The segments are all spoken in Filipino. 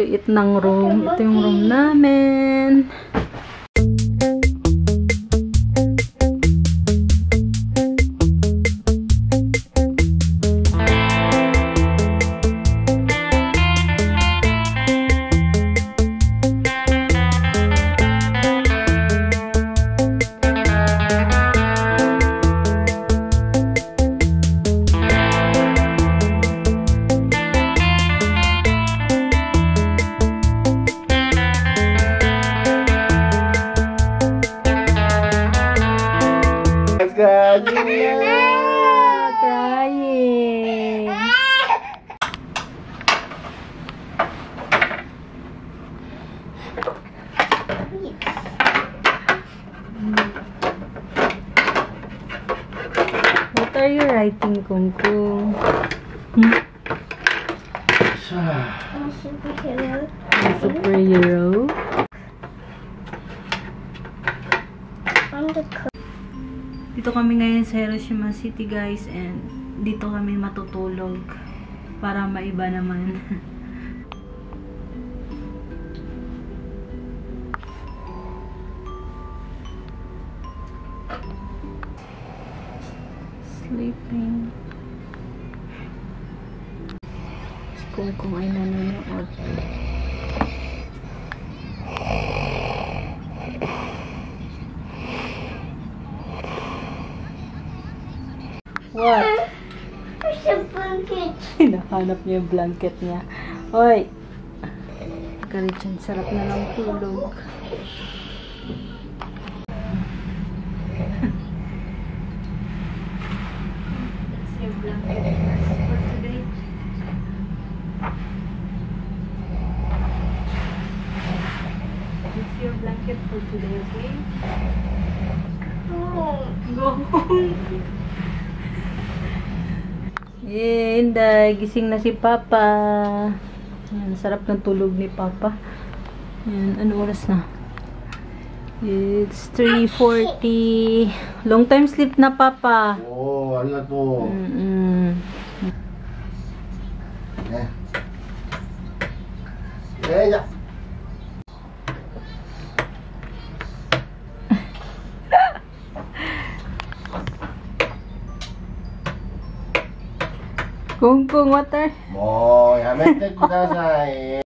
liit ng room. Ito yung room namin. Crying. What are you writing, Kungkung? A superhero. A superhero? Dito kami ngayon sa Hiroshima City, guys, and dito kami matutulog para maiba naman. Sleeping. Si Kungkung ay nanonood. What? There's a blanket. Hinahanap niya yung blanket niya. Hoy! Karitsan, sarap na ng tulog. That's your blanket for today. It's your blanket for today, okay? Go home. Yay, Inday. Gising na si Papa. Yan, sarap ng tulog ni Papa. Yan, ano oras na? It's 3:40. Long time sleep na, Papa. Oh, ano to? Eh, ya. Kungkung, water. Boy, hamete kudasai.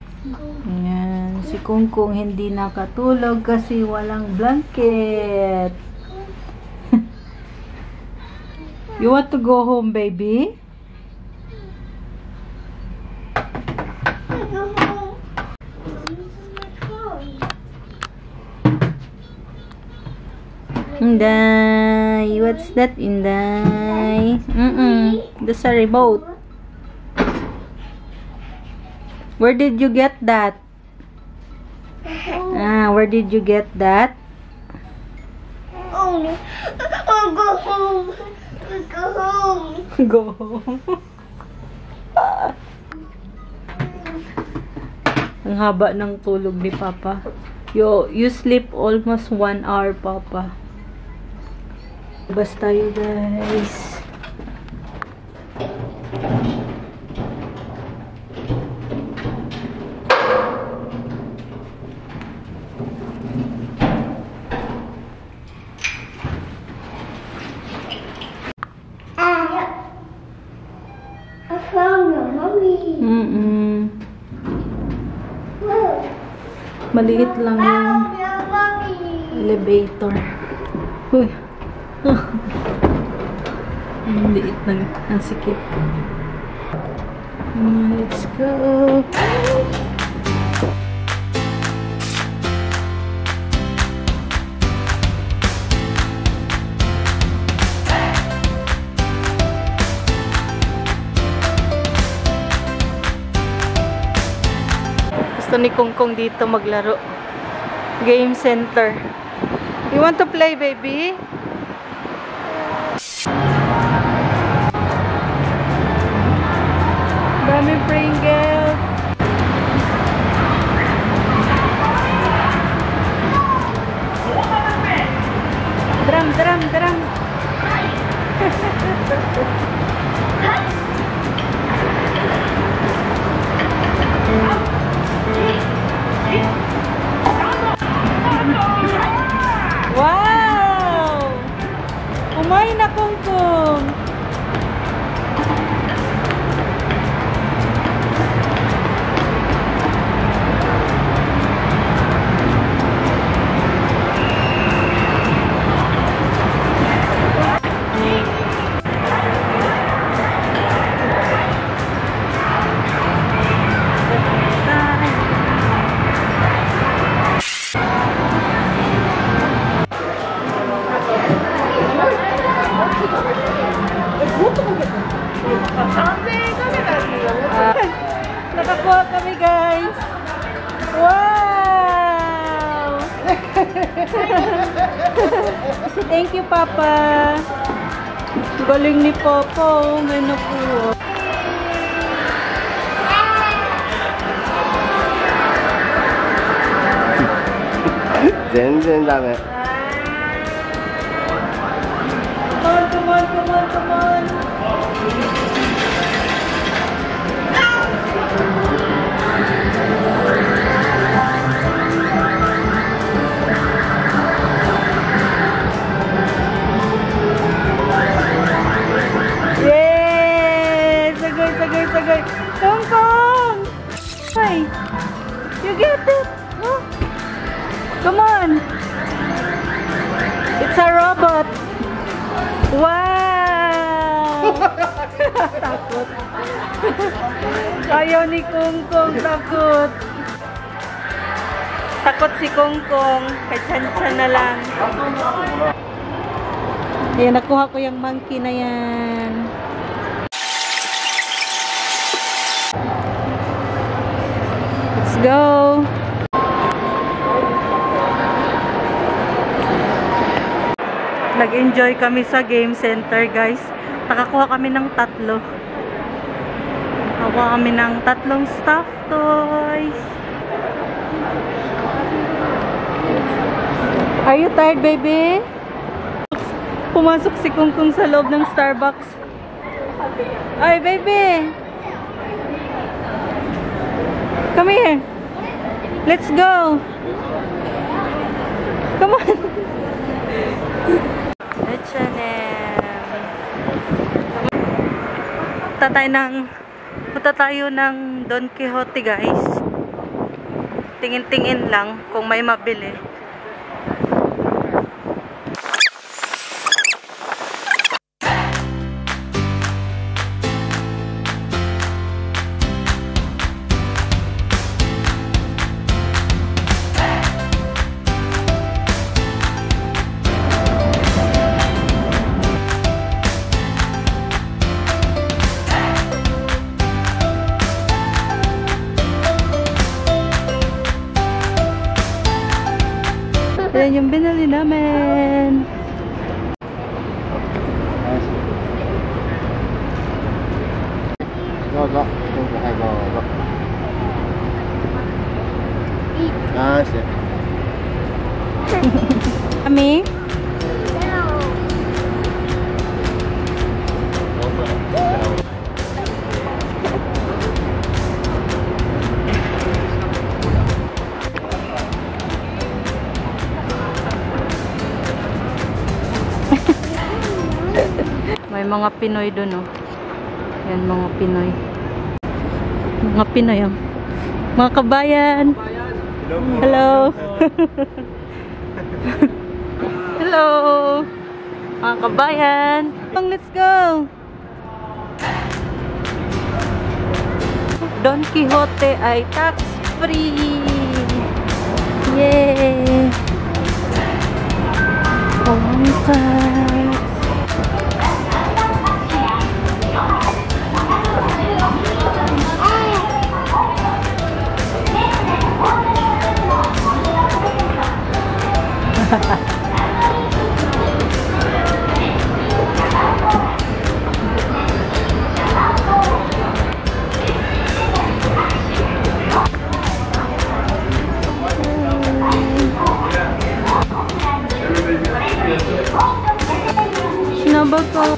Yan, si Kungkung hindi nakatulog kasi walang blanket. You want to go home, baby? Go home. Inday, what's that, Inday? That's a remote. Where did you get that? Where did you get that? Oh no. Oh, go home. Go home. Go home. Ang haba ng tulog ni Papa. You sleep almost 1 hour, Papa. Basta tayo, guys. I found your mommy. Maliit lang yung Found your mommy. elevator. Uy. Ang liit lang. Ang sikip. Let's go. Gusto ni Kungkung dito maglaro. Game center. You want to play, baby? Daming Pringles. Drum. Kasi thank you, Papa. Galing ni Papa. May nakuha. Zen dami. Come on. Yay! Sagay. Kong! Hi! You get it! Oh. Come on! It's a robot! Wow! Takot. Ayaw ni Kong, takot. Takot si Kong. Kay Chan na lang. Ayan, nakuha ko yung monkey na yan. Let's go! Nag-enjoy kami sa game center, guys. Nakakuha kami ng 3. Nakakuha kami ng 3 stuffed toys. Are you tired, baby? Pumasok si Kungkung sa loob ng Starbucks. Ay, baby! Come here! Let's go! Come on! Punta tayo ng Don Quixote, guys. Tingin-tingin lang kung may mabili. Yan yung binili namin. Go. Kami? May mga Pinoy dun, oh. Yan, mga Pinoy. Mga Pinoy, oh. Mga kabayan. Hello. Hello. Mga kabayan. Let's go. Don Quixote ay tax-free. Yay. Sinabot ko.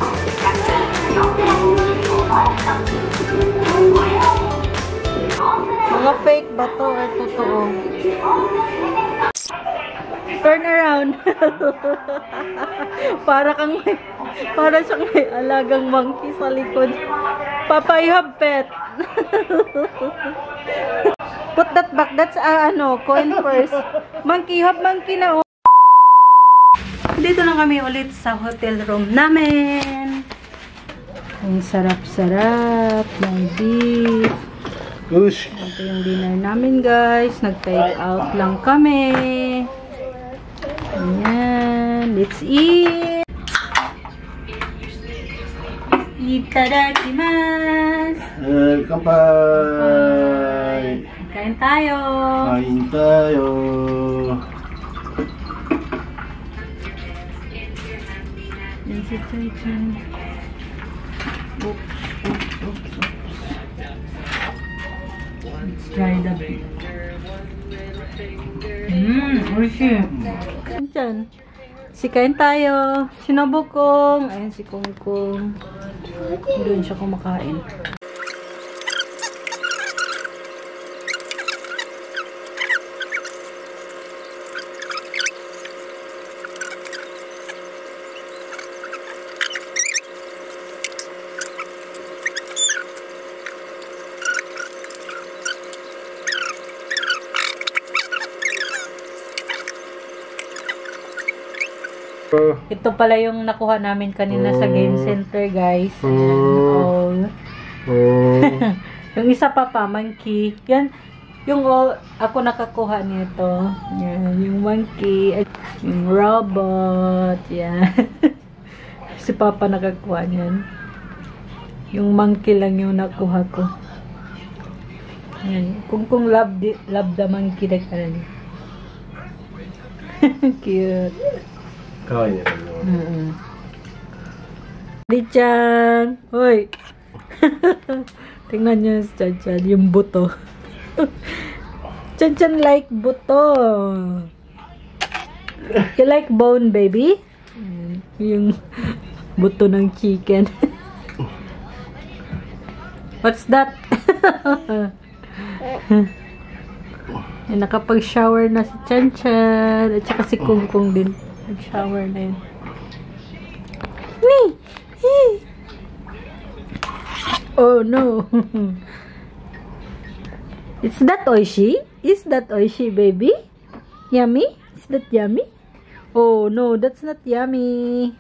Mga fake ba to or totoo? Turn around. Para siyang may alagang monkey sa likod. Papa, you have pet. Put that back. That's coin first. Monkey, you have monkey na. Oh. Dito na kami ulit sa hotel room namin. Ang sarap-sarap ng beef. Ush. Ito yung dinner namin, guys. Nag-take out lang kami. Ayan. Let's eat. Itadakimasu. Kanpai. Kain tayo. Kain tayo. si Chan. Oops. Let's try the beef. Oishi. Chan. Sikain tayo. Sinabukong. Ayan si Kongkong. Doon siya kumakain. Ito pala yung nakuha namin kanina sa game center, guys. Ayan, yung isa pa monkey. Yan, yung ako nakakuha nito. Yan, yung monkey. Yung robot. Yan. Si Papa nakakuha niyan. Yung monkey lang yung nakuha ko. Yan. Kung love the monkey na kanan. Cute. Kawai niya. Di-chan! Hoy! Tingnan niyo si Chan-chan, yung buto. Chan-chan like buto. You like bone, baby? Yung buto ng chicken. What's that? Nakapag-shower na si Chan-chan. At saka si Kongkong din. Nag-shower na yun. Oh no. Is that oishi? Is that oishi, baby? Yummy? Is that yummy? Oh no, that's not yummy.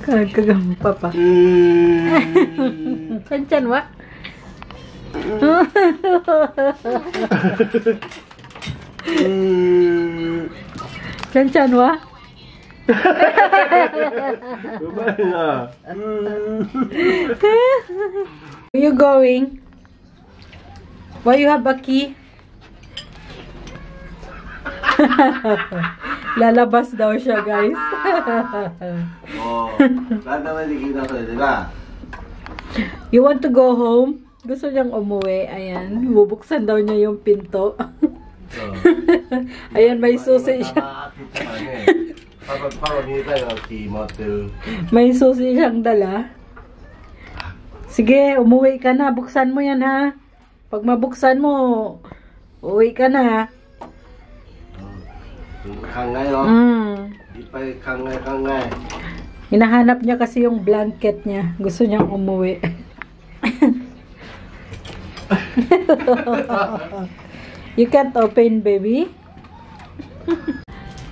Kagam papa. Chan-chan wa? Chan-chan wa? Where you going? Why you have a key? Lalabas daw siya, guys. You want to go home? Gusto niyang umuwi. Ayan. Bubuksan daw niya yung pinto. Ayan, may susi siya. May susi siyang dala. Sige, umuwi ka na. Buksan mo yan, ha? Pag mabuksan mo, uwi ka na. Hinahanap niya kasi yung blanket niya. Gusto niyang umuwi. You can't open, baby.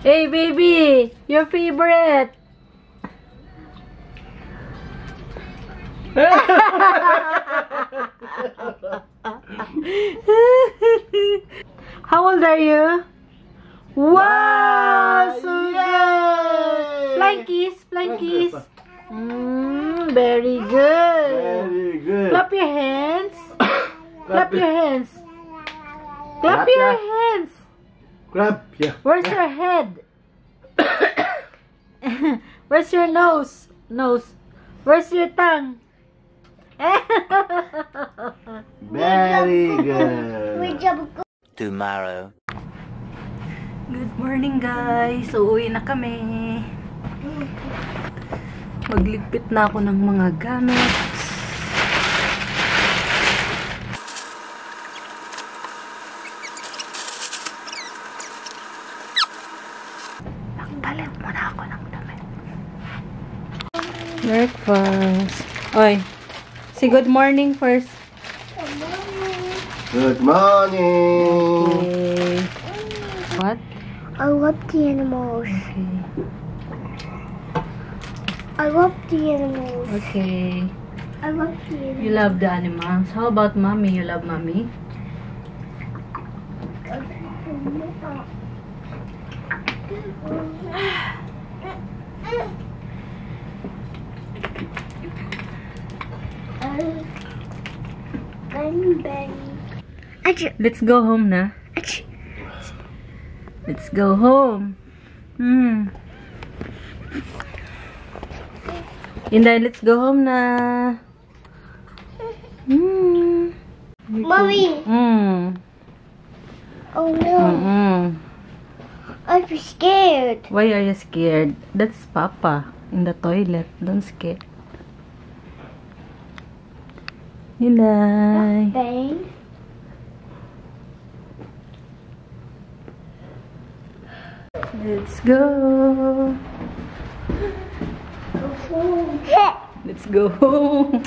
Hey, baby! Your favorite! How old are you? Wow! So good! Flying kiss! Flying kiss! Very good! Very good. Clap your hands! Clap your hands! Clap your hands! Clap, yeah. Where's your head? Where's your nose? Nose. Where's your tongue? Very good. Tomorrow. Good morning, guys. Uuwi na kami. Magligpit na ako ng mga gamit. Magpalit muna ako ng damit. Breakfast. Oy. Say good morning first. Good morning. Okay. What? I love the animals. Okay. I love the animals. Okay. I love the animals. You love the animals. How about mommy? You love mommy? Bang, bang. Achoo. Let's go home na. Achoo. Let's go home. Inday, let's go home na. Mommy. Oh no. I'm scared. Why are you scared? That's Papa in the toilet. Don't scare. Inday. Bang. Let's go. Let's go home.